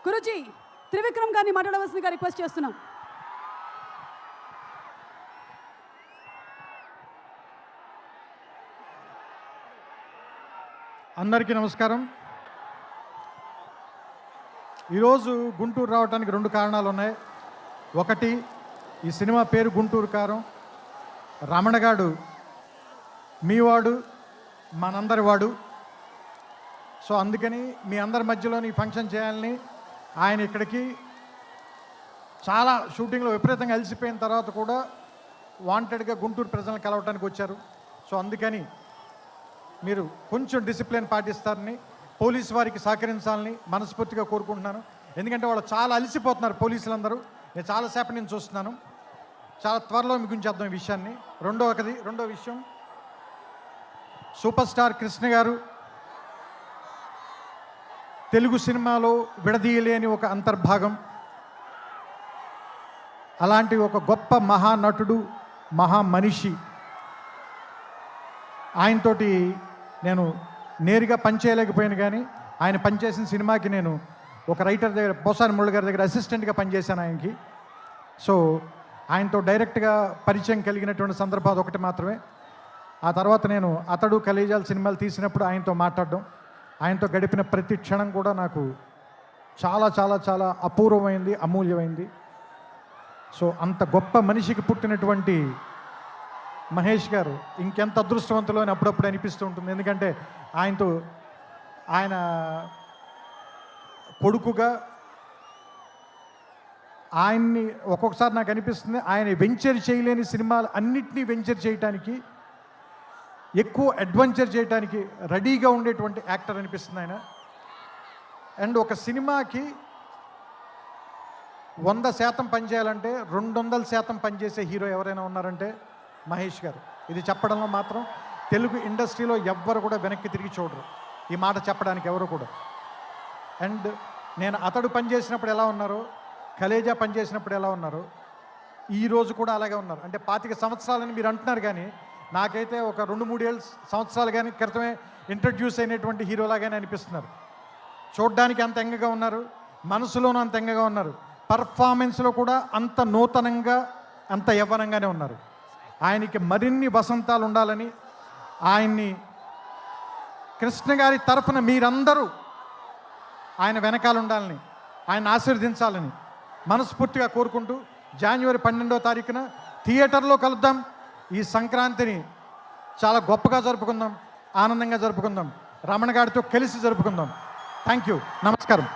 గురుజీ త్రివిక్రమ్ గారిని మాట్లాడవలసిందిగా రిక్వెస్ట్ చేస్తున్నాం. అందరికీ నమస్కారం. ఈరోజు గుంటూరు రావడానికి 2 కారణాలు ఉన్నాయి. ఒకటి, ఈ సినిమా పేరు గుంటూరు కారం. రమణగాడు మీవాడు, మనందరి వాడు. సో అందుకని మీ అందరి మధ్యలోని ఫంక్షన్ చేయాలని ఆయన ఇక్కడికి చాలా షూటింగ్లో విపరీతంగా అలసిపోయిన తర్వాత కూడా వాంటెడ్గా గుంటూరు ప్రజలను కలవటానికి వచ్చారు. సో అందుకని మీరు కొంచెం డిసిప్లిన్ పాటిస్తారని, పోలీసు వారికి సహకరించాలని మనస్ఫూర్తిగా కోరుకుంటున్నాను. ఎందుకంటే వాళ్ళు చాలా అలసిపోతున్నారు పోలీసులందరూ. నేను చాలాసేపు నేను చూస్తున్నాను. చాలా త్వరలో మీకు ఉంచేద్దాం ఈ విషయాన్ని. రెండో విషయం, సూపర్ స్టార్ కృష్ణ గారు తెలుగు సినిమాలో విడదీయలేని ఒక అంతర్భాగం. అలాంటి ఒక గొప్ప మహానటుడు, మహామనిషి. ఆయనతోటి నేను నేరుగా పనిచేయలేకపోయాను, కానీ ఆయన పనిచేసిన సినిమాకి నేను ఒక రైటర్ దగ్గర, పోసాని మురళి గారి దగ్గర అసిస్టెంట్గా పనిచేశాను ఆయనకి. సో ఆయనతో డైరెక్ట్గా పరిచయం కలిగినటువంటి సందర్భాలు ఒకటి మాత్రమే. ఆ తర్వాత నేను అతడు కలేజాల సినిమాలు తీసినప్పుడు ఆయనతో మాట్లాడడం, ఆయనతో గడిపిన ప్రతి క్షణం కూడా నాకు చాలా చాలా చాలా అపూర్వమైంది, అమూల్యమైంది. సో అంత గొప్ప మనిషికి పుట్టినటువంటి మహేష్ గారు ఇంకెంత అదృష్టవంతులు అని అప్పుడప్పుడు అనిపిస్తూ ఉంటుంది. ఎందుకంటే ఆయన కొడుకుగా ఆయన్ని ఒక్కొక్కసారి నాకు అనిపిస్తుంది, ఆయన వెంచర్ చేయలేని సినిమాలు అన్నిటినీ వెంచర్ చేయటానికి, ఎక్కువ అడ్వెంచర్ చేయడానికి రెడీగా ఉండేటువంటి యాక్టర్ అనిపిస్తుంది ఆయన. అండ్ ఒక సినిమాకి 100% పనిచేయాలంటే 200% పనిచేసే హీరో ఎవరైనా ఉన్నారంటే మహేష్ గారు. ఇది చెప్పడంలో మాత్రం తెలుగు ఇండస్ట్రీలో ఎవ్వరు కూడా వెనక్కి తిరిగి చూడరు, ఈ మాట చెప్పడానికి ఎవరు కూడా. అండ్ నేను అతడు పనిచేసినప్పుడు ఎలా ఉన్నారో, కలేజా పనిచేసినప్పుడు ఎలా ఉన్నారో, ఈరోజు కూడా అలాగే ఉన్నారు. అంటే 25 సంవత్సరాలని మీరు అంటున్నారు, కానీ నాకైతే ఒక 2-3 సంవత్సరాలు కానీ క్రితమే ఇంట్రడ్యూస్ అయినటువంటి హీరోలాగానే అనిపిస్తున్నారు. చూడ్డానికి అంత ఎంగగా ఉన్నారు, మనసులోనూ అంత ఎంగగా ఉన్నారు, పర్ఫార్మెన్స్లో కూడా అంత నూతనంగా, అంత యవ్వనంగానే ఉన్నారు. ఆయనకి మరిన్ని వసంతాలు ఉండాలని, ఆయన్ని కృష్ణ గారి తరఫున మీరందరూ ఆయన వెనకాల ఉండాలని, ఆయన ఆశీర్వదించాలని మనస్ఫూర్తిగా కోరుకుంటూ, జనవరి 12వ తారీఖున థియేటర్లో కలుద్దాం. ఈ సంక్రాంతిని చాలా గొప్పగా జరుపుకుందాం, ఆనందంగా జరుపుకుందాం, రమణ గారితో కలిసి జరుపుకుందాం. Thank you. నమస్కారం.